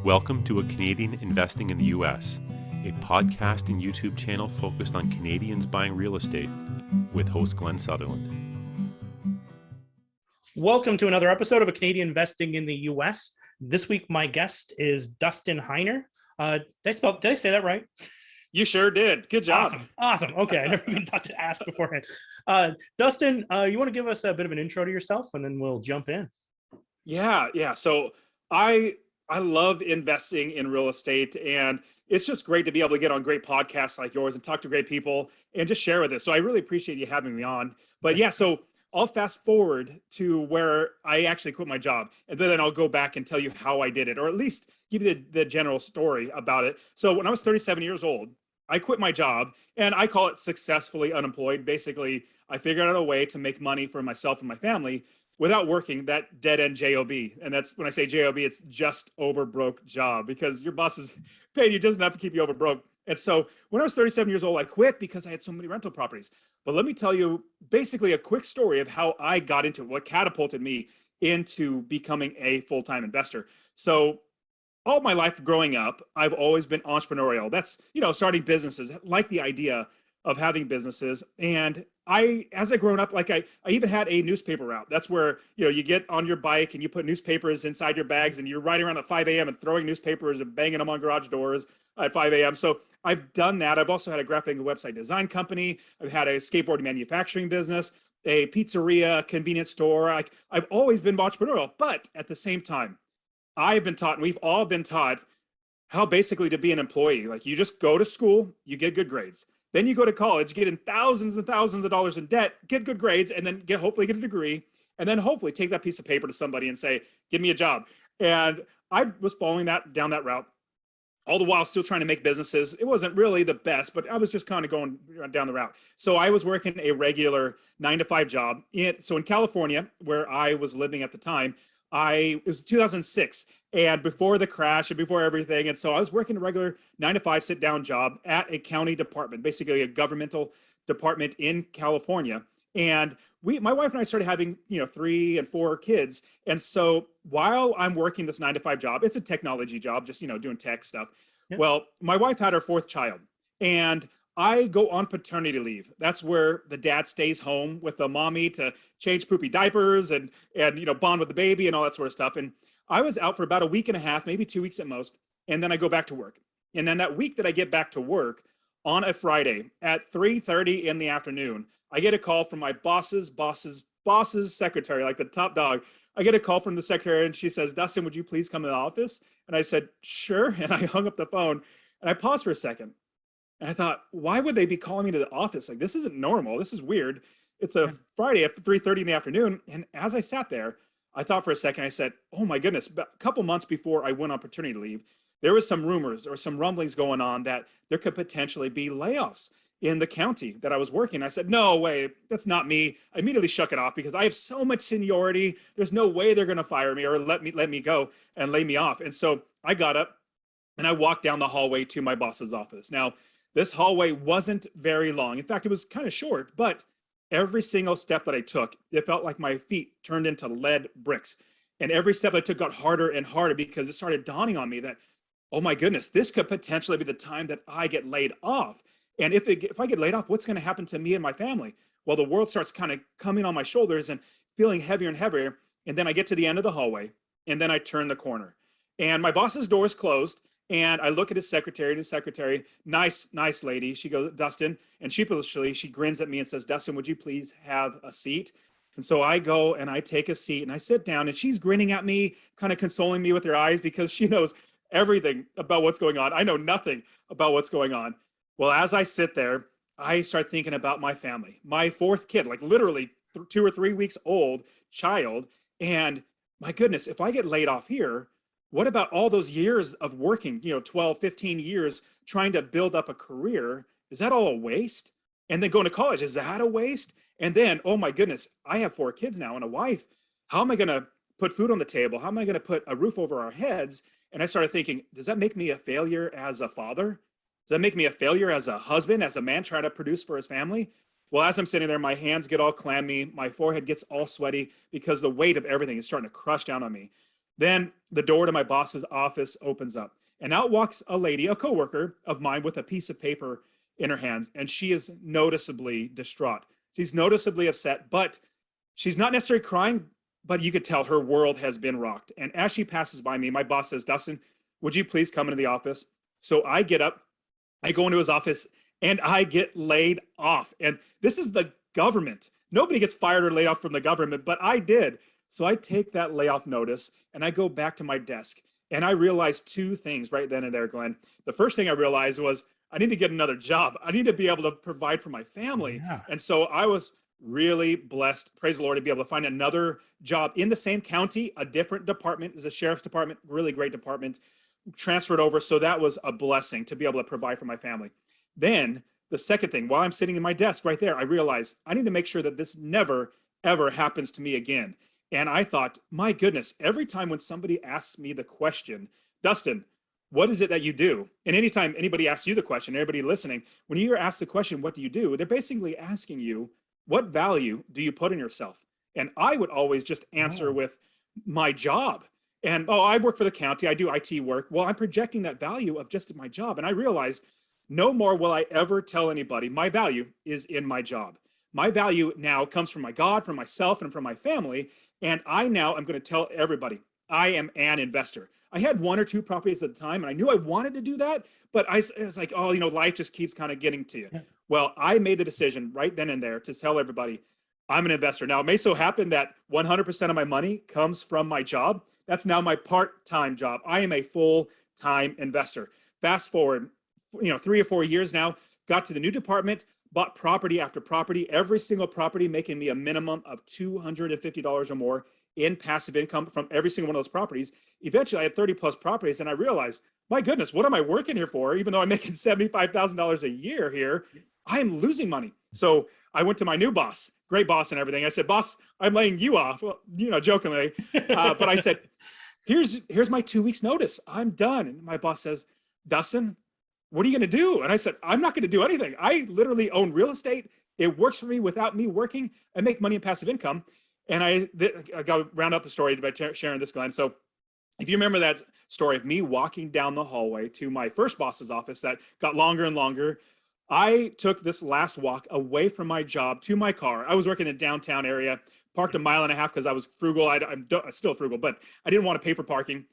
Welcome to A Canadian Investing in the U.S., a podcast and YouTube channel focused on Canadians buying real estate with host Glenn Sutherland. Welcome to another episode of A Canadian Investing in the U.S. This week, my guest is Dustin Heiner. Did I say that right? You sure did. Good job. Awesome. Okay, I never even thought to ask beforehand. Dustin, you want to give us a bit of an intro to yourself, and then we'll jump in. Yeah. So I love investing in real estate, and it's just great to be able to get on great podcasts like yours and talk to great people and just share with us. So I really appreciate you having me on. But yeah, so I'll fast forward to where I actually quit my job, and then I'll go back and tell you how I did it, or at least give you the general story about it. So when I was 37 years old, I quit my job, and I call it successfully unemployed. Basically, I figured out a way to make money for myself and my family without working that dead-end job. And that's when I say job, it's just over broke job, because your boss is paying you just enough to keep you over broke. And so when I was 37 years old, I quit because I had so many rental properties. But let me tell you basically a quick story of how I got into it, what catapulted me into becoming a full-time investor. So all my life growing up, I've always been entrepreneurial. That's, starting businesses, like the idea of having businesses. And as I grown up, I even had a newspaper route. That's where, you get on your bike and you put newspapers inside your bags, and you're riding around at 5 a.m. and throwing newspapers and banging them on garage doors at 5 a.m. So I've done that. I've also had a graphic and website design company. I've had a skateboard manufacturing business, a pizzeria, convenience store. I've always been entrepreneurial, but at the same time, I've been taught, and we've all been taught, how basically to be an employee. Like, you just go to school, you get good grades. Then you go to college, get in thousands and thousands of dollars in debt, get good grades, and then hopefully get a degree, and then hopefully take that piece of paper to somebody and say, give me a job. And I was following down that route, all the while still trying to make businesses. It wasn't really the best, but I was just kind of going down the route. So I was working a regular 9-to-5 job. So in California, where I was living at the time, it was 2006, and before the crash and before everything. And so I was working a regular 9-to-5 sit-down job at a county department, basically a governmental department in California. And my wife and I started having, 3 and 4 kids. And so while I'm working this 9-to-5 job, it's a technology job, just, doing tech stuff. Yeah. Well, my wife had her 4th child, and I go on paternity leave. That's where the dad stays home with the mommy to change poopy diapers and bond with the baby and all that sort of stuff. And I was out for about a week and a half, maybe 2 weeks at most. And then I go back to work. And then that week that I get back to work on a Friday at 3:30 in the afternoon, I get a call from my boss's secretary, like the top dog. I get a call from the secretary, and she says, "Dustin, would you please come to the office?" And I said, "Sure." And I hung up the phone, and I paused for a second. And I thought, why would they be calling me to the office? Like, this isn't normal. This is weird. It's a Friday at 3:30 in the afternoon. And as I sat there, I thought for a second, I said, oh my goodness, a couple months before I went on paternity leave, there was some rumors or some rumblings going on that there could potentially be layoffs in the county that I was working. I said, no way, that's not me. I immediately shook it off because I have so much seniority. There's no way they're going to fire me or let me go and lay me off. And so I got up and I walked down the hallway to my boss's office. Now, this hallway wasn't very long. In fact, it was kind of short, but every single step that I took, it felt like my feet turned into lead bricks. And every step I took got harder and harder because it started dawning on me that, oh my goodness, this could potentially be the time that I get laid off. And if I get laid off, what's going to happen to me and my family? Well, the world starts kind of coming on my shoulders and feeling heavier and heavier. And then I get to the end of the hallway, and then I turn the corner. And my boss's door is closed. And I look at his secretary, nice lady. She goes, Dustin, and sheepishly, she grins at me and says, Dustin, would you please have a seat? And so I go and I take a seat and I sit down, and she's grinning at me, kind of consoling me with her eyes because she knows everything about what's going on. I know nothing about what's going on. Well, as I sit there, I start thinking about my family, my 4th kid, like literally 2 or 3 weeks old child. And my goodness, if I get laid off here, what about all those years of working, 12, 15 years trying to build up a career? Is that all a waste? And then going to college, is that a waste? And then, oh my goodness, I have 4 kids now and a wife. How am I going to put food on the table? How am I going to put a roof over our heads? And I started thinking, does that make me a failure as a father? Does that make me a failure as a husband, as a man trying to produce for his family? Well, as I'm sitting there, my hands get all clammy. My forehead gets all sweaty because the weight of everything is starting to crush down on me. Then the door to my boss's office opens up, and out walks a lady, a coworker of mine, with a piece of paper in her hands, and she is noticeably distraught. She's noticeably upset, but she's not necessarily crying, but you could tell her world has been rocked. And as she passes by me, my boss says, "Dustin, would you please come into the office?" So I get up, I go into his office, and I get laid off. And this is the government. Nobody gets fired or laid off from the government, but I did. So I take that layoff notice and I go back to my desk, and I realized two things right then and there, Glenn. The first thing I realized was I need to get another job. I need to be able to provide for my family. Yeah. And so I was really blessed, praise the Lord, to be able to find another job in the same county, a different department, is a sheriff's department, really great department, transferred over. So that was a blessing to be able to provide for my family. Then the second thing, while I'm sitting in my desk right there, I realized I need to make sure that this never, ever happens to me again. And I thought, my goodness, every time when somebody asks me the question, "Dustin, what is it that you do?" And anytime anybody asks you the question, everybody listening, when you're asked the question, "What do you do?" they're basically asking you, what value do you put in yourself? And I would always just answer with my job. And, "Oh, I work for the county. I do IT work." Well, I'm projecting that value of just my job. And I realized no more will I ever tell anybody my value is in my job. My value now comes from my God, from myself, and from my family. And I now am going to tell everybody I am an investor. I had one or two properties at the time, and I knew I wanted to do that, but I was like, oh, life just keeps kind of getting to you. Yeah. Well, I made the decision right then and there to tell everybody I'm an investor. Now, it may so happen that 100% of my money comes from my job. That's now my part-time job. I am a full-time investor. Fast forward, 3 or 4 years now, got to the new department, bought property after property, every single property making me a minimum of $250 or more in passive income from every single one of those properties. Eventually, I had 30 plus properties, and I realized, my goodness, what am I working here for? Even though I'm making $75,000 a year here, I am losing money. So I went to my new boss, great boss and everything. I said, "Boss, I'm laying you off," well, jokingly. But I said, here's my 2 weeks notice. I'm done. And my boss says, "Dustin, what are you going to do?" And I said, "I'm not going to do anything. I literally own real estate. It works for me without me working. I make money in passive income." And I got to round out the story by sharing this, Glenn. So if you remember that story of me walking down the hallway to my first boss's office that got longer and longer, I took this last walk away from my job to my car. I was working in the downtown area, parked 1.5 miles because I was frugal. I'm still frugal, but I didn't want to pay for parking.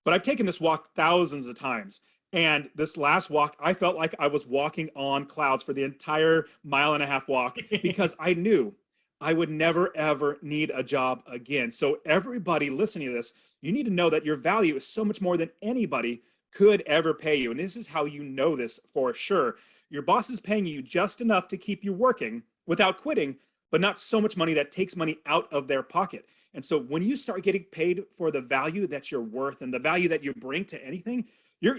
But I've taken this walk thousands of times. And this last walk, I felt like I was walking on clouds for the entire 1.5 mile walk because I knew I would never, ever need a job again. So everybody listening to this, you need to know that your value is so much more than anybody could ever pay you. And this is how you know this for sure. Your boss is paying you just enough to keep you working without quitting, but not so much money that takes money out of their pocket. And so when you start getting paid for the value that you're worth and the value that you bring to anything,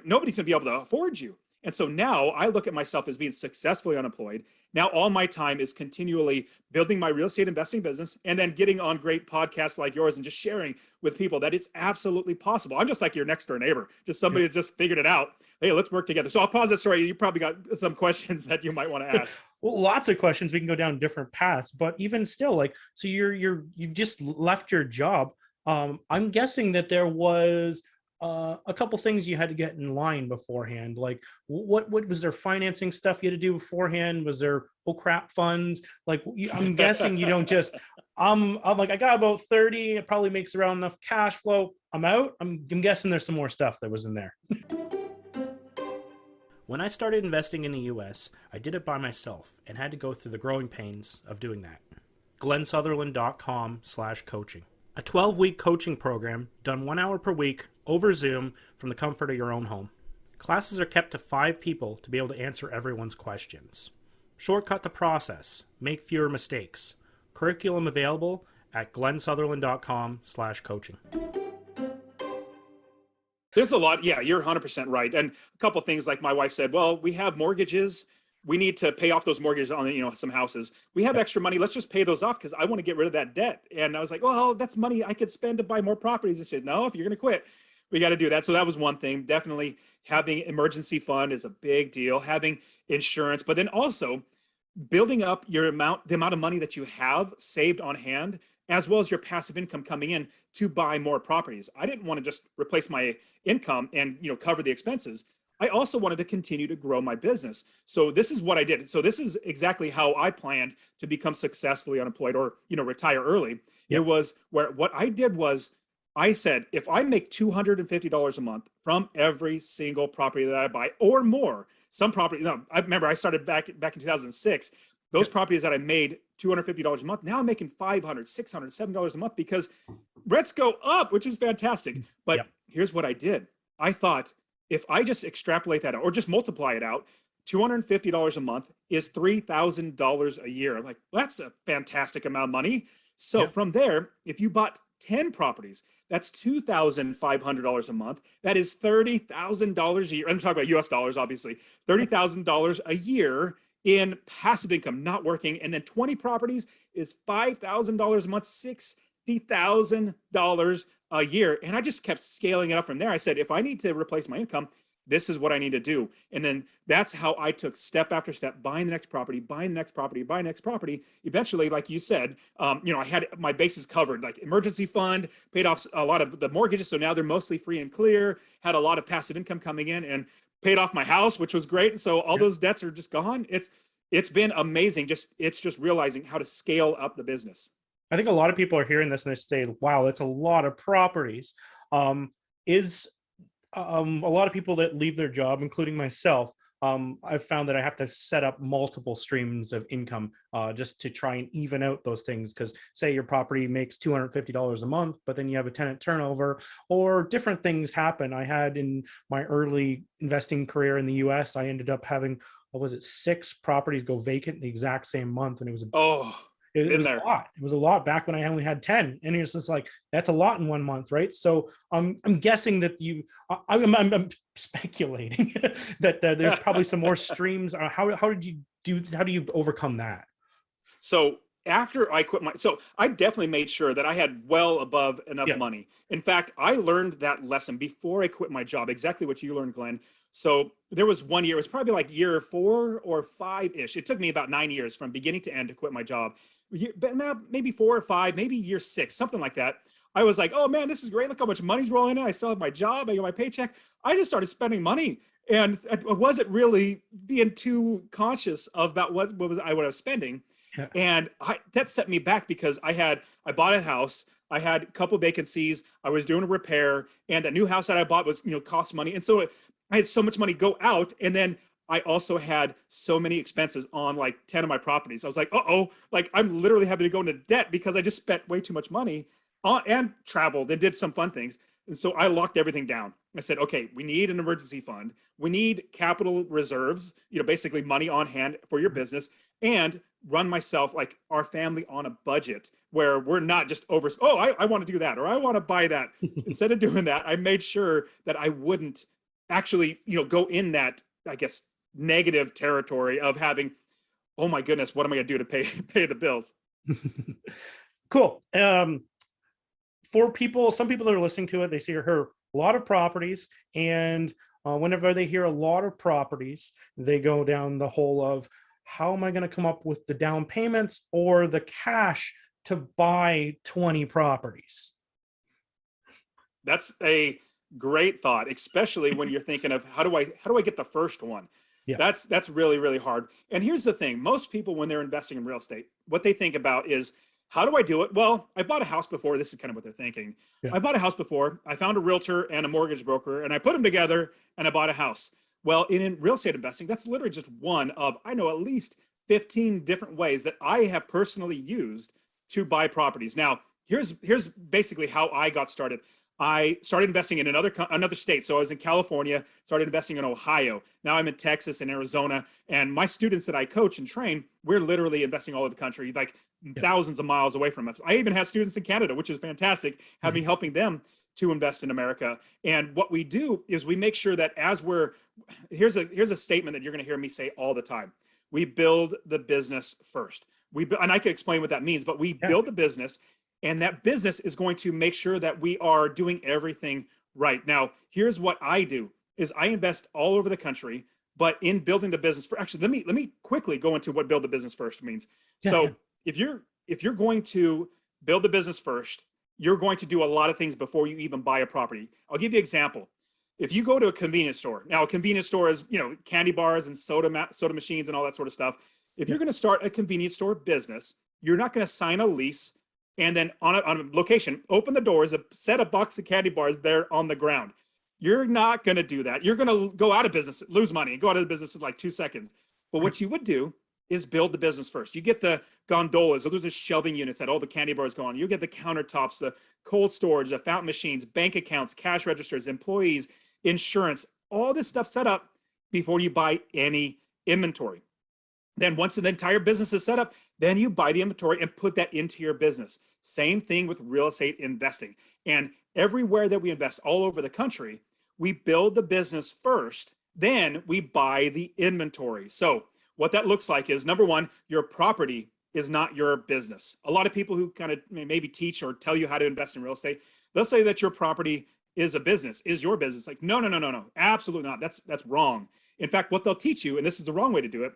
nobody's gonna be able to afford you. And so now I look at myself as being successfully unemployed. Now all my time is continually building my real estate investing business and then getting on great podcasts like yours and just sharing with people that it's absolutely possible. I'm just like your next door neighbor, just somebody that just figured it out. Hey, let's work together. So I'll pause that story. You probably got some questions that you might want to ask. Well, lots of questions. We can go down different paths, but even still, so you just left your job. I'm guessing that there was a couple things you had to get in line beforehand. Like what was there financing stuff you had to do beforehand? Was there crap funds? I'm guessing you don't just I'm like, I got about 30, it probably makes around enough cash flow, I'm out. I'm guessing there's some more stuff that was in there. When I started investing in the US, I did it by myself and had to go through the growing pains of doing that. GlennSutherland.com/coaching. A 12-week coaching program done 1 hour per week over Zoom from the comfort of your own home. Classes are kept to 5 people to be able to answer everyone's questions. Shortcut the process. Make fewer mistakes. Curriculum available at GlennSutherland.com/coaching. There's a lot. Yeah, you're 100% right. And a couple of things like my wife said, well, we have mortgages. We need to pay off those mortgages on, some houses. We have extra money. Let's just pay those off because I want to get rid of that debt. And I was like, well, that's money I could spend to buy more properties. And she said, no, if you're going to quit, we got to do that. So that was one thing. Definitely having emergency fund is a big deal. Having insurance, but then also building up the amount of money that you have saved on hand as well as your passive income coming in to buy more properties. I didn't want to just replace my income and, cover the expenses. I also wanted to continue to grow my business. So this is what I did. So this is exactly how I planned to become successfully unemployed or, retire early. Yep. It was where what I did was I said, if I make $250 a month from every single property that I buy or more, some property, I remember I started back in 2006, those properties that I made $250 a month, now I'm making $500, $600, $700 a month because rents go up, which is fantastic. But here's what I did. I thought, if I just extrapolate that out or just multiply it out, $250 a month is $3,000 a year. I'm like, that's a fantastic amount of money. So from there, if you bought 10 properties, that's $2,500 a month. That is $30,000 a year. I'm talking about US dollars, obviously. $30,000 a year in passive income, not working. And then 20 properties is $5,000 a month, $60,000 a year. And I just kept scaling it up from there. I said, if I need to replace my income, this is what I need to do. And then that's how I took step after step, buying the next property, buying the next property, buying the next property. Eventually, like you said, I had my bases covered, like emergency fund, paid off a lot of the mortgages. So now they're mostly free and clear, had a lot of passive income coming in, and paid off my house, which was great. So all those debts are just gone. It's been amazing. It's just realizing how to scale up the business. I think a lot of people are hearing this and they say, wow, that's a lot of properties. A lot of people that leave their job, including myself, I've found that I have to set up multiple streams of income just to try and even out those things. Because say your property makes $250 a month, but then you have a tenant turnover or different things happen. I had in my early investing career in the US, I ended up having, 6 properties go vacant in the exact same month. And it was it was a lot. It was a lot back when I only had 10, and it's just like, that's a lot in 1 month, right? So I'm guessing that I'm speculating that there's probably some more streams. How do you overcome that? So after I quit I definitely made sure that I had well above enough money. In fact, I learned that lesson before I quit my job, exactly what you learned, Glenn. So there was one year, it was probably like year 4 or 5-ish. It took me about 9 years from beginning to end to quit my job. But maybe 4 or 5, maybe year 6, something like that. I was like, oh man, this is great. Look how much money's rolling in. I still have my job. I got my paycheck. I just started spending money. And I wasn't really being too conscious about what I was spending. Yeah. And that set me back because I bought a house. I had a couple vacancies. I was doing a repair, and the new house that I bought was, cost money. And so I had so much money go out. And then I also had so many expenses on like 10 of my properties. I was like, like I'm literally having to go into debt because I just spent way too much money and traveled and did some fun things. And so I locked everything down. I said, okay, we need an emergency fund. We need capital reserves, basically money on hand for your business, and run myself, like our family, on a budget where we're not just I want to do that, or I want to buy that. Instead of doing that, I made sure that I wouldn't actually, go in that, I guess, negative territory of having, oh my goodness, what am I going to do to pay the bills? Cool. For some people that are listening to it, they see or hear a lot of properties, and whenever they hear a lot of properties, they go down the hole of, how am I going to come up with the down payments or the cash to buy 20 properties? That's a great thought, especially when you're thinking of how do I get the first one? Yeah. That's really, really hard. And here's the thing. Most people, when they're investing in real estate, what they think about is, how do I do it? Well, I bought a house before. This is kind of what they're thinking. Yeah. I bought a house before. I found a realtor and a mortgage broker, and I put them together, and I bought a house. Well, in real estate investing, that's literally just one of, I know, at least 15 different ways that I have personally used to buy properties. Now, here's basically how I got started. I started investing in another state. So I was in California, started investing in Ohio. Now I'm in Texas and Arizona. And my students that I coach and train, we're literally investing all over the country, like thousands of miles away from us. I even have students in Canada, which is fantastic, helping them to invest in America. And what we do is we make sure that here's a statement that you're going to hear me say all the time. We build the business first. And I can explain what that means, but we build the business. And that business is going to make sure that we are doing everything right. Now, here's what I do is I invest all over the country, but in building the business let me quickly go into what build the business first means. If you're going to build the business first. You're going to do a lot of things before you even buy a property. I'll give you an example. If you go to a convenience store, now a convenience store is, candy bars and soda machines and all that sort of stuff. If you're going to start a convenience store business, you're not going to sign a lease and then on a location, open the doors, set a box of candy bars there on the ground. You're not going to do that. You're going to go out of business, lose money, and go out of the business in like 2 seconds. But what you would do is build the business first. You get the gondolas, so those are shelving units that all the candy bars go on. You get the countertops, the cold storage, the fountain machines, bank accounts, cash registers, employees, insurance, all this stuff set up before you buy any inventory. Then once the entire business is set up, then you buy the inventory and put that into your business. Same thing with real estate investing. And everywhere that we invest all over the country, we build the business first, then we buy the inventory. So what that looks like is, number one, your property is not your business. A lot of people who kind of maybe teach or tell you how to invest in real estate, they'll say that your property is a business, is your business. Like, no, absolutely not. That's wrong. In fact, what they'll teach you, and this is the wrong way to do it,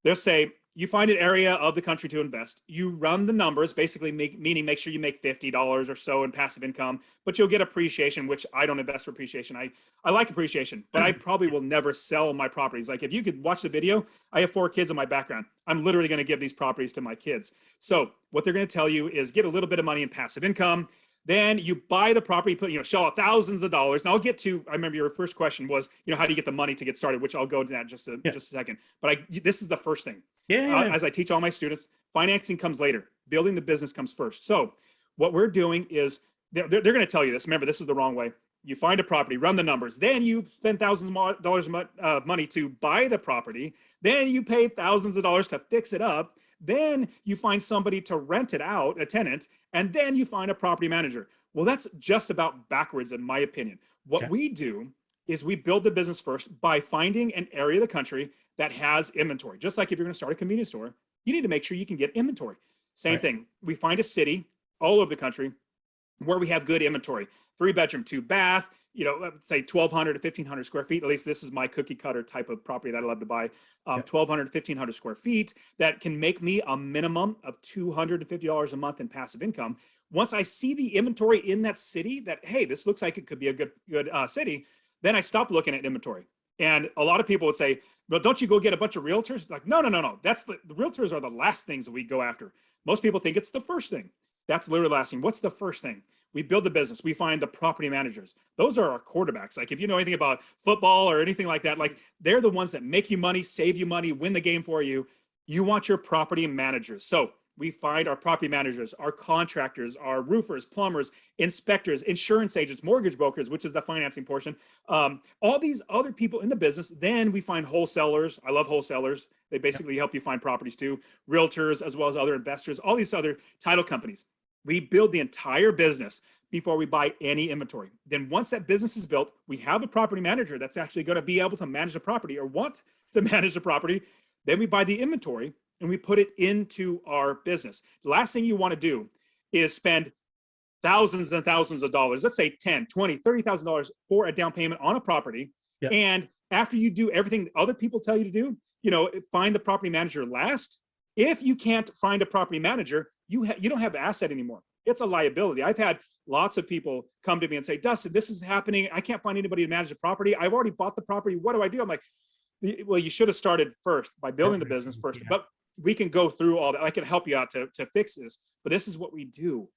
they'll say, you find an area of the country to invest, you run the numbers, basically meaning make sure you make $50 or so in passive income, but you'll get appreciation, which I don't invest for appreciation. I like appreciation, but I probably will never sell my properties. Like if you could watch the video, I have 4 kids in my background. I'm literally going to give these properties to my kids. So what they're going to tell you is get a little bit of money in passive income. Then you buy the property, shell out thousands of dollars. And I'll get to, I remember your first question was, how do you get the money to get started, which I'll go to that just a second. But this is the first thing. As I teach all my students, financing comes later. Building the business comes first. So what we're doing is, they're going to tell you this. Remember, this is the wrong way. You find a property, run the numbers. Then you spend thousands of dollars of money to buy the property. Then you pay thousands of dollars to fix it up. Then you find somebody to rent it out, a tenant, and then you find a property manager. Well, that's just about backwards, in my opinion. What we do is we build the business first by finding an area of the country that has inventory. Just like if you're going to start a convenience store, you need to make sure you can get inventory. Same thing. We find a city all over the country where we have good inventory. 3-bedroom, 2-bath, say 1,200 to 1,500 square feet. At least this is my cookie cutter type of property that I love to buy. 1,200 to 1,500 square feet that can make me a minimum of $250 a month in passive income. Once I see the inventory in that city that, hey, this looks like it could be a good city, then I stop looking at inventory. And a lot of people would say, well, don't you go get a bunch of realtors? Like, no. That's the realtors are the last things that we go after. Most people think it's the first thing. That's literally the last thing. What's the first thing? We build the business. We find the property managers. Those are our quarterbacks. Like if you know anything about football or anything like that, like they're the ones that make you money, save you money, win the game for you. You want your property managers. So we find our property managers, our contractors, our roofers, plumbers, inspectors, insurance agents, mortgage brokers, which is the financing portion. All these other people in the business. Then we find wholesalers. I love wholesalers. They basically help you find properties too. Realtors, as well as other investors, all these other title companies. We build the entire business before we buy any inventory. Then once that business is built, we have a property manager that's actually going to be able to manage the property or want to manage the property. Then we buy the inventory and we put it into our business. The last thing you want to do is spend thousands and thousands of dollars, let's say $10, $20, $30,000 for a down payment on a property. And after you do everything other people tell you to do, find the property manager last. If you can't find a property manager, you don't have the asset anymore. It's a liability. I've had lots of people come to me and say, Dustin, this is happening. I can't find anybody to manage the property. I've already bought the property. What do I do? I'm like, well, you should have started first by building the business first. But we can go through all that. I can help you out to fix this. But this is what we do.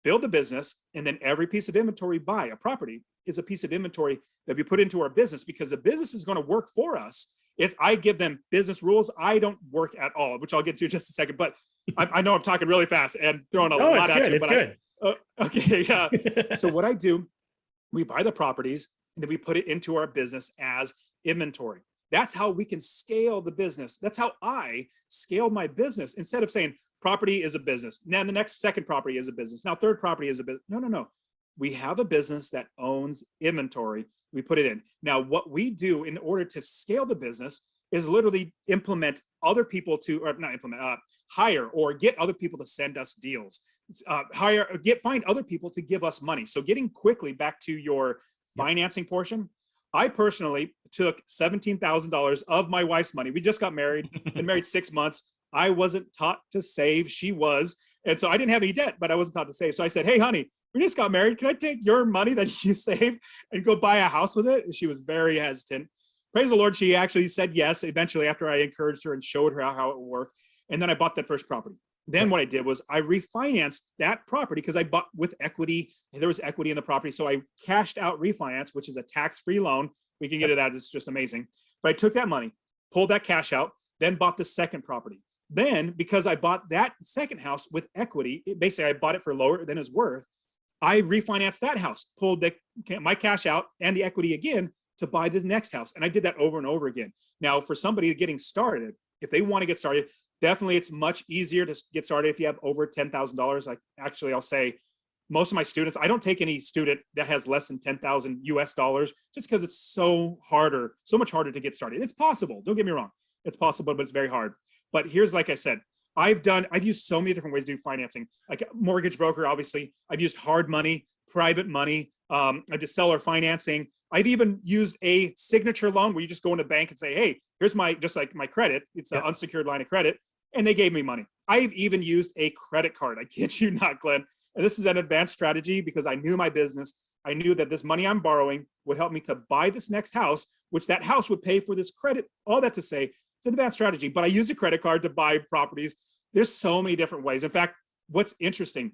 Build the business, and then every piece of inventory we buy, a property, is a piece of inventory that we put into our business, because the business is going to work for us. If I give them business rules, I don't work at all, which I'll get to in just a second. But I know I'm talking really fast and throwing a lot at you. It's good. Okay, yeah. So what I do, we buy the properties and then we put it into our business as inventory. That's how we can scale the business. That's how I scale my business. Instead of saying property is a business, now the next second property is a business, now third property is a business. No. We have a business that owns inventory. We put it in. Now, what we do in order to scale the business is literally implement other people to, or not implement, hire or get other people to send us deals, find other people to give us money. So getting quickly back to your financing portion, I personally took $17,000 of my wife's money. We just got married, been married 6 months. I wasn't taught to save. She was. And so I didn't have any debt, but I wasn't taught to save. So I said, hey, honey, we just got married. Can I take your money that you saved and go buy a house with it? And she was very hesitant. Praise the Lord, she actually said yes eventually after I encouraged her and showed her how it would work. And then I bought that first property. Then what I did was I refinanced that property because I bought with equity. There was equity in the property. So I cashed out refinance, which is a tax-free loan. We can get to that. It's just amazing. But I took that money, pulled that cash out, then bought the second property. Then, because I bought that second house with equity, basically I bought it for lower than it's worth, I refinanced that house, pulled my cash out and the equity again to buy the next house. And I did that over and over again. Now, for somebody getting started, if they want to get started, definitely it's much easier to get started if you have over $10,000. Like actually, I'll say most of my students, I don't take any student that has less than 10,000 US dollars just because it's so much harder to get started. It's possible. Don't get me wrong. It's possible, but it's very hard. But here's, like I said, I've used so many different ways to do financing, like a mortgage broker, obviously. I've used hard money, private money. I did seller financing. I've even used a signature loan where you just go in a bank and say, hey, here's just like my credit. It's an unsecured line of credit. And they gave me money. I've even used a credit card. I kid you not, Glenn. And this is an advanced strategy because I knew my business. I knew that this money I'm borrowing would help me to buy this next house, which that house would pay for this credit. All that to say, it's an advanced strategy, but I use a credit card to buy properties. There's so many different ways. In fact, what's interesting,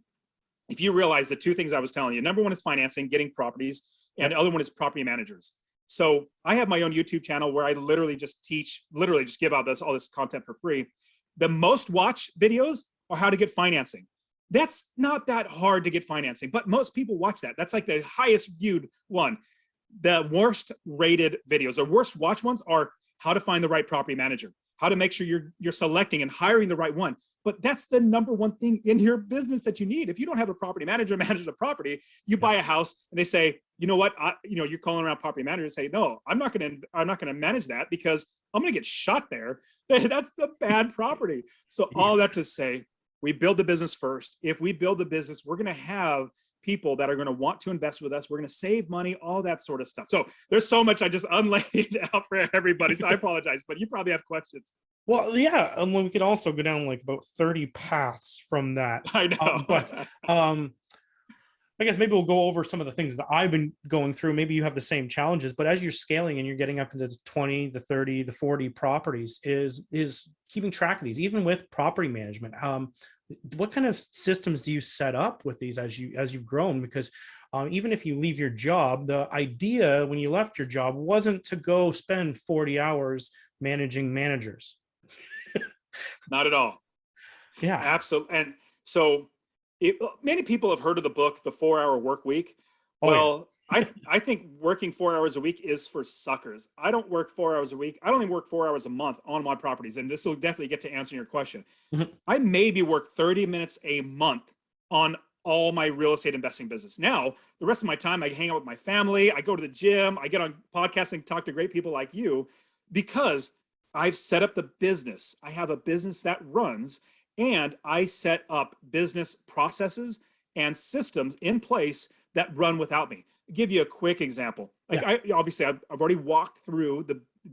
if you realize the two things I was telling you, number one is financing, getting properties, and the other one is property managers. So I have my own YouTube channel where I literally just give out all this content for free. The most watched videos are how to get financing. That's not that hard to get financing, but most people watch that. That's like the highest viewed one. The worst rated videos or worst watch ones are how to find the right property manager, how to make sure you're selecting and hiring the right one. But that's the number one thing in your business that you need. If you don't have a property manager manage the property, you buy a house and they say, you know what, you're calling around property manager and say, no, I'm not going to manage that because I'm going to get shot there. That's the bad property. So all that to say, we build the business first. If we build the business, we're going to have people that are going to want to invest with us. We're going to save money, all that sort of stuff. So there's so much I just unlaid out for everybody. So I apologize, but you probably have questions. Well, yeah, and we could also go down like about 30 paths from that. I know. But I guess maybe we'll go over some of the things that I've been going through. Maybe you have the same challenges, but as you're scaling and you're getting up into the 20, the 30, the 40 properties, is keeping track of these, even with property management. What kind of systems do you set up with these as you've grown? Because even if you leave your job, the idea when you left your job wasn't to go spend 40 hours managing managers. Not at all. Yeah, absolutely. And so many people have heard of the book, The 4-Hour Work Week. I think working 4 hours a week is for suckers. I don't work 4 hours a week. I don't even work 4 hours a month on my properties. And this will definitely get to answer your question. Mm-hmm. I maybe work 30 minutes a month on all my real estate investing business. Now, the rest of my time, I hang out with my family. I go to the gym. I get on podcasts and talk to great people like you because I've set up the business. I have a business that runs, and I set up business processes and systems in place that run without me. I'll give you a quick example. Like I've already walked through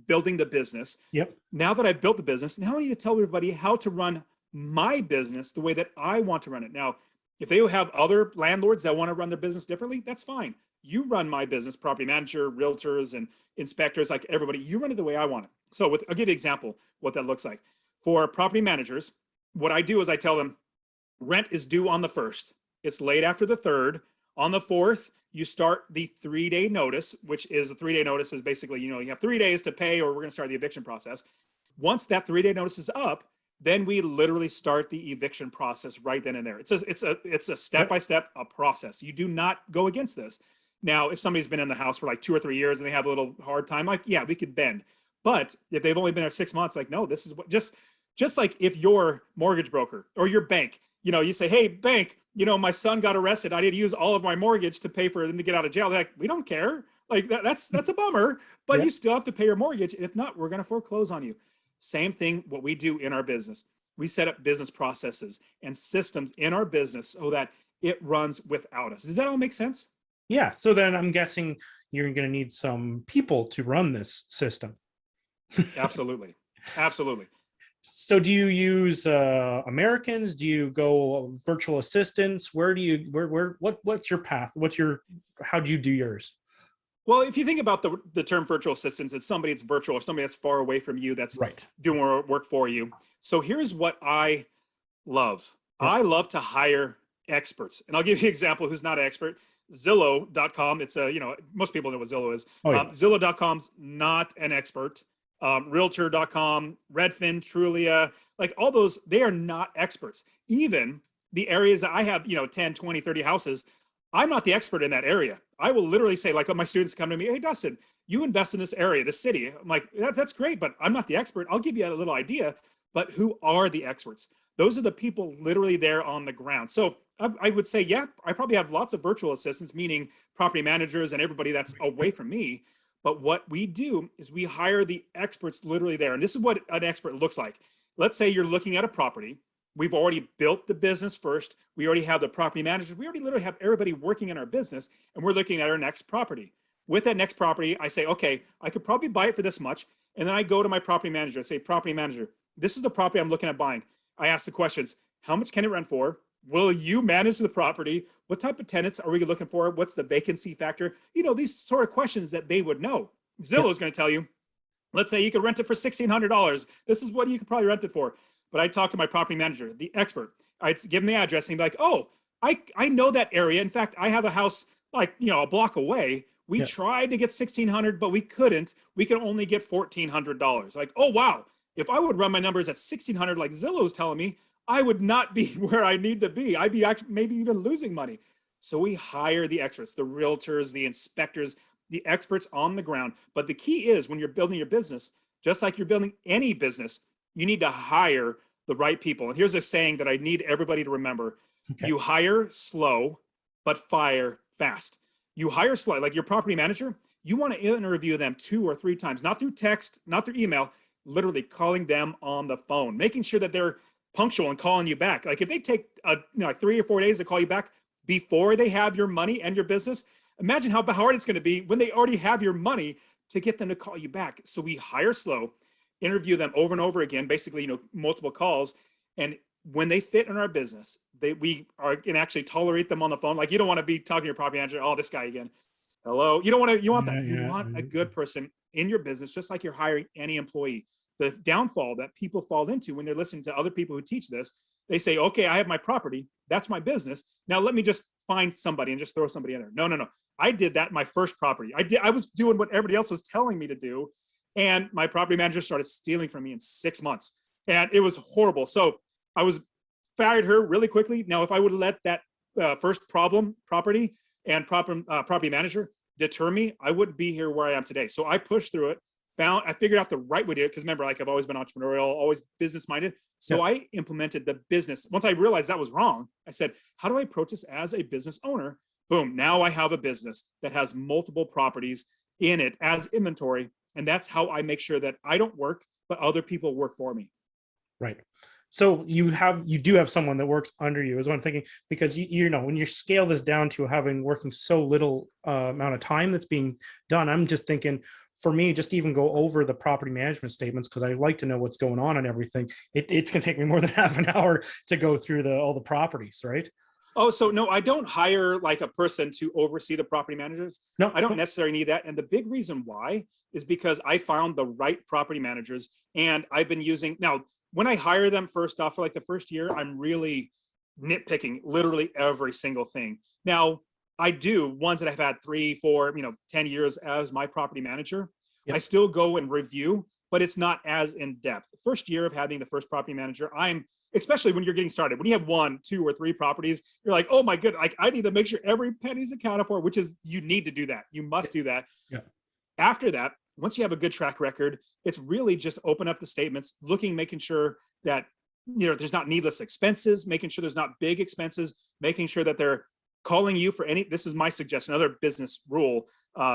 building the business. Yep. Now that I've built the business, now I need to tell everybody how to run my business the way that I want to run it. Now, if they have other landlords that want to run their business differently, that's fine. You run my business, property manager, realtors, and inspectors, like everybody, you run it the way I want it. So I'll give you an example what that looks like. For property managers, what I do is I tell them rent is due on the 1st. It's late after the 3rd. On the 4th, you start the 3-day notice, which is the 3-day notice is basically, you have 3 days to pay or we're going to start the eviction process. Once that 3-day notice is up, then we literally start the eviction process right then and there. It's a step-by-step process. You do not go against this. Now, if somebody's been in the house for like 2 or 3 years and they have a little hard time, like, yeah, we could bend. But if they've only been there 6 months, like, no, this is what, just like if your mortgage broker or your bank, you say, hey, bank, my son got arrested. I need to use all of my mortgage to pay for them to get out of jail. They're like, we don't care. Like that's a bummer, but you still have to pay your mortgage. If not, we're going to foreclose on you. Same thing, what we do in our business. We set up business processes and systems in our business so that it runs without us. Does that all make sense? Yeah. So then I'm guessing you're going to need some people to run this system. Absolutely. Absolutely. So do you use Americans? Do you go virtual assistants? Where do you what's your path? How do you do yours? Well, if you think about the term virtual assistants, it's somebody that's virtual or somebody that's far away from you that's Right. doing work for you. So here's what I love. Yep. I love to hire experts. And I'll give you an example who's not an expert. Zillow.com. It's most people know what Zillow is. Oh, yeah. Zillow.com's not an expert. Realtor.com, Redfin, Trulia, like all those, they are not experts. Even the areas that I have, 10, 20, 30 houses, I'm not the expert in that area. I will literally say, like, my students come to me, hey, Dustin, you invest in this area, this city. I'm like, that's great, but I'm not the expert. I'll give you a little idea, but who are the experts? Those are the people literally there on the ground. So I would say, yeah, I probably have lots of virtual assistants, meaning property managers and everybody that's away from me. But what we do is we hire the experts literally there. And this is what an expert looks like. Let's say you're looking at a property. We've already built the business first. We already have the property managers. We already literally have everybody working in our business, and we're looking at our next property. With that next property, I say, okay, I could probably buy it for this much. And then I go to my property manager. I say, property manager, this is the property I'm looking at buying. I ask the questions, how much can it rent for? Will you manage the property? What type of tenants are we looking for? What's the vacancy factor? These sort of questions that they would know. Zillow is going to tell you, let's say you could rent it for $1,600. This is what you could probably rent it for. But I talk to my property manager, the expert. I'd give him the address and he'd be like, oh, I know that area. In fact, I have a house like, a block away. We tried to get $1,600, but we couldn't. We could only get $1,400. Like, oh, wow. If I would run my numbers at $1,600, like Zillow's telling me, I would not be where I need to be. I'd be actually maybe even losing money. So we hire the experts, the realtors, the inspectors, the experts on the ground. But the key is when you're building your business, just like you're building any business, you need to hire the right people. And here's a saying that I need everybody to remember. Okay. You hire slow, but fire fast. You hire slow, like your property manager, you want to interview them 2 or 3 times, not through text, not through email, literally calling them on the phone, making sure that they're punctual and calling you back. Like if they take 3 or 4 days to call you back before they have your money and your business, imagine how hard it's going to be when they already have your money to get them to call you back. So we hire slow, interview them over and over again, basically, multiple calls. And when they fit in our business, we can actually tolerate them on the phone. Like you don't want to be talking to your property manager, oh, this guy again. Hello. You want that. You want a good person in your business, just like you're hiring any employee. The downfall that people fall into when they're listening to other people who teach this, they say, okay, I have my property. That's my business. Now let me just find somebody and just throw somebody in there. No. I did that my first property. I was doing what everybody else was telling me to do. And my property manager started stealing from me in 6 months. And it was horrible. So I fired her really quickly. Now, if I would have let that first property and property manager deter me, I wouldn't be here where I am today. So I pushed through it. I figured out the right way to do it because remember, like I've always been entrepreneurial, always business minded. So I implemented the business. Once I realized that was wrong, I said, how do I approach this as a business owner? Boom. Now I have a business that has multiple properties in it as inventory. And that's how I make sure that I don't work, but other people work for me. Right. So you do have someone that works under you is what I'm thinking, because when you scale this down to working so little amount of time that's being done, I'm just thinking, for me, just even go over the property management statements, because I like to know what's going on and everything. It's going to take me more than half an hour to go through all the properties, right? Oh, so no, I don't hire like a person to oversee the property managers. No, I don't necessarily need that. And the big reason why is because I found the right property managers, and I've been using, now, when I hire them first off for like the first year, I'm really nitpicking literally every single thing. Now, I do ones that I've had 3, 4, 10 years as my property manager. Yep. I still go and review, but it's not as in depth. The first year of having the first property manager, especially when you're getting started, when you have 1, 2, or 3 properties, you're like, oh my goodness, I need to make sure every penny's accounted for, which is, you need to do that. You must do that. Yeah. After that, once you have a good track record, it's really just open up the statements, making sure that, there's not needless expenses, making sure there's not big expenses, making sure that they're calling you for this is my suggestion, another business rule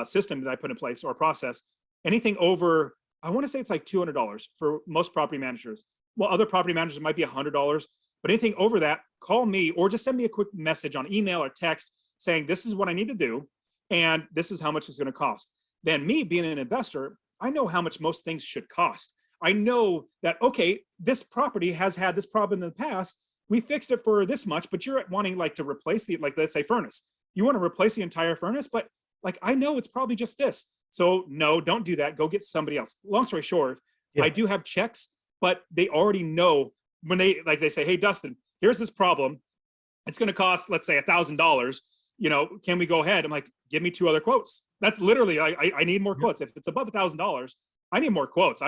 system that I put in place or process. Anything over, I want to say it's like $200 for most property managers. Well, other property managers might be $100, but anything over that, call me or just send me a quick message on email or text saying, this is what I need to do, and this is how much it's going to cost. Then me being an investor, I know how much most things should cost. I know that, okay, this property has had this problem in the past. We fixed it for this much, but you're wanting like to replace the, like, let's say furnace. You want to replace the entire furnace, but like, I know it's probably just this. So no, don't do that. Go get somebody else. Long story short, I do have checks, but they already know when they say, hey, Dustin, here's this problem. It's going to cost, let's say $1,000. Can we go ahead? I'm like, give me 2 other quotes. That's literally, I need more quotes. If it's above $1,000, I need more quotes.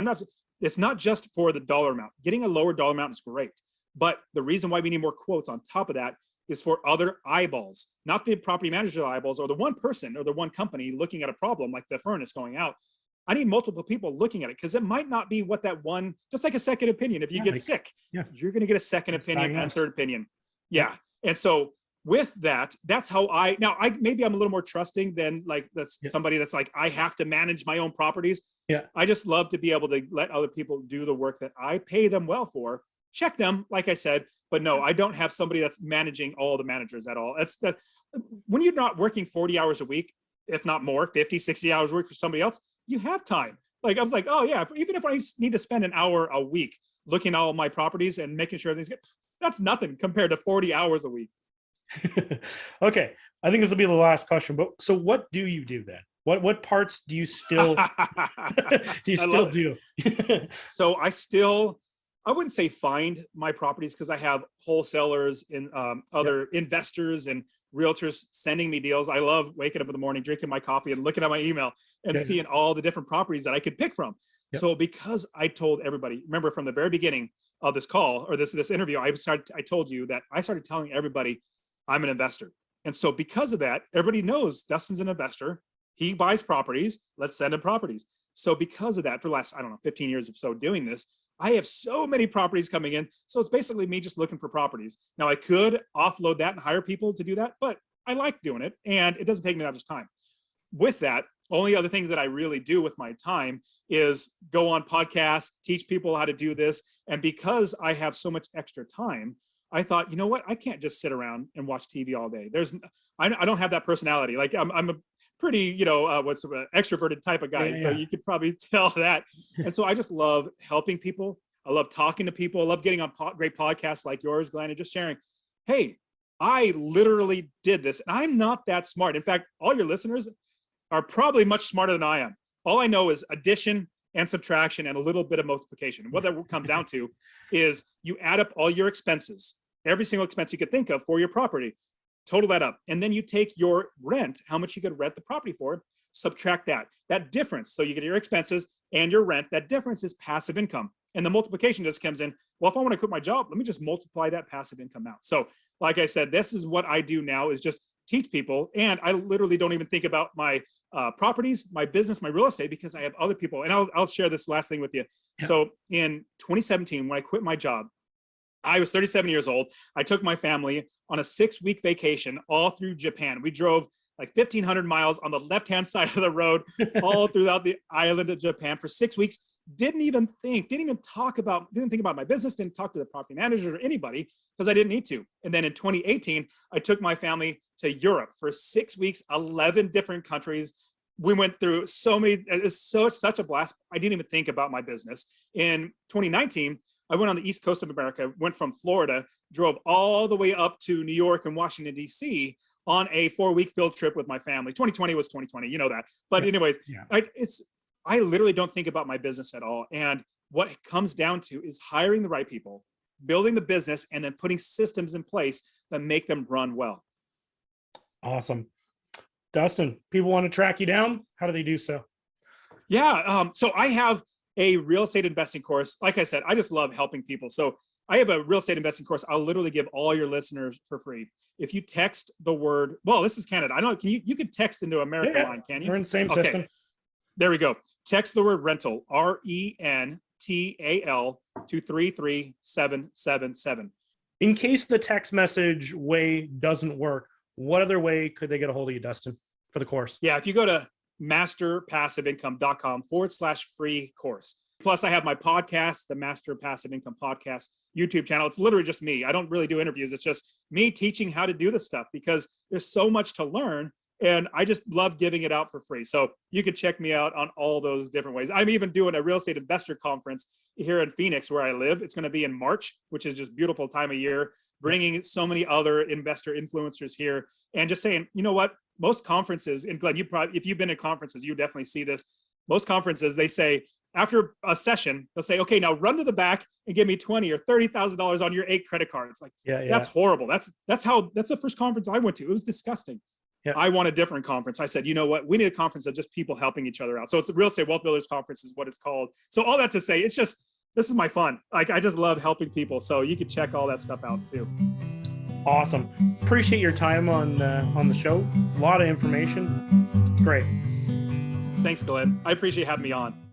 It's not just for the dollar amount. Getting a lower dollar amount is great. But the reason why we need more quotes on top of that is for other eyeballs, not the property manager eyeballs or the one person or the one company looking at a problem like the furnace going out. I need multiple people looking at it because it might not be what that one, just like a second opinion. If you get sick, you're going to get a second opinion and third opinion. Yeah. And so with that, that's how maybe I'm a little more trusting than like somebody that's like, I have to manage my own properties. Yeah. I just love to be able to let other people do the work that I pay them well for, check them, like I said, but no, I don't have somebody that's managing all the managers at all. That's when you're not working 40 hours a week, if not more, 50, 60 hours a week for somebody else, you have time. Like I was like, oh yeah, even if I need to spend an hour a week looking at all my properties and making sure everything's good, that's nothing compared to 40 hours a week. Okay, I think this will be the last question. But so, what do you do then? What parts do you still do? So I wouldn't say find my properties because I have wholesalers and other investors and realtors sending me deals. I love waking up in the morning, drinking my coffee and looking at my email and seeing all the different properties that I could pick from. So because I told everybody, remember from the very beginning of this call or this interview, I told you that I started telling everybody I'm an investor. And so because of that, everybody knows Dustin's an investor. He buys properties. Let's send him properties. So because of that, for the last, 15 years or so doing this, I have so many properties coming in. So it's basically me just looking for properties. Now I could offload that and hire people to do that, but I like doing it and it doesn't take me that much time. With that, only other thing that I really do with my time is go on podcasts, teach people how to do this. And because I have so much extra time, I thought, you know what? I can't just sit around and watch TV all day. I don't have that personality. Like I'm a pretty, extroverted type of guy. So you could probably tell that. And so I just love helping people. I love talking to people. I love getting on great podcasts like yours, Glenn, and just sharing, hey, I literally did this. And I'm not that smart. In fact, all your listeners are probably much smarter than I am. All I know is addition and subtraction and a little bit of multiplication. And what that comes down to is you add up all your expenses, every single expense you could think of for your property, total that up. And then you take your rent, how much you could rent the property for, subtract that difference. So you get your expenses and your rent, that difference is passive income. And the multiplication just comes in, well, if I want to quit my job, let me just multiply that passive income out. So like I said, this is what I do now is just teach people. And I literally don't even think about my properties, my business, my real estate, because I have other people. And I'll share this last thing with you. Yes. So in 2017, when I quit my job, I was 37 years old. I took my family on a 6-week vacation all through Japan. We drove like 1,500 miles on the left-hand side of the road, all throughout the island of Japan for 6 weeks. Didn't think about my business, didn't talk to the property manager or anybody because I didn't need to. And then in 2018, I took my family to Europe for 6 weeks, 11 different countries. We went through so many, it's such a blast. I didn't even think about my business. In 2019, I went on the East Coast of America, went from Florida, drove all the way up to New York and Washington, D.C. on a 4-week field trip with my family. 2020 was 2020, you know that. But anyways, I literally don't think about my business at all. And what it comes down to is hiring the right people, building the business, and then putting systems in place that make them run well. Awesome. Dustin, people want to track you down. How do they do so? Yeah. So I have a real estate investing course. Like I said, I just love helping people. So I have a real estate investing course. I'll literally give all your listeners for free. If you text the word, well, this is Canada. I don't know. You could text into America line, can you? We're in the same system. There we go. Text the word rental, RENTAL, to 33777. In case the text message way doesn't work, what other way could they get a hold of you, Dustin, for the course? Yeah, if you go to masterpassiveincome.com/free course. Plus, I have my podcast, the Master Passive Income Podcast YouTube channel. It's literally just me. I don't really do interviews. It's just me teaching how to do this stuff because there's so much to learn And I just love giving it out for free. So you could check me out on all those different ways. I'm even doing a real estate investor conference here in Phoenix where I live. It's going to be in March, which is just beautiful time of year, bringing so many other investor influencers here and just saying, you know what, most conferences, and Glenn, if you've been at conferences, you definitely see this. Most conferences, they say, after a session, they'll say, okay, now run to the back and give me $20,000 or $30,000 on your 8 credit cards. Like, that's horrible. That's the first conference I went to. It was disgusting. Yeah. I want a different conference. I said, you know what? We need a conference of just people helping each other out. So it's a Real Estate Wealth Builders Conference is what it's called. So all that to say, it's just, this is my fun. Like, I just love helping people. So you can check all that stuff out too. Awesome. Appreciate your time on the show. A lot of information. Great. Thanks, Glenn. I appreciate having me on.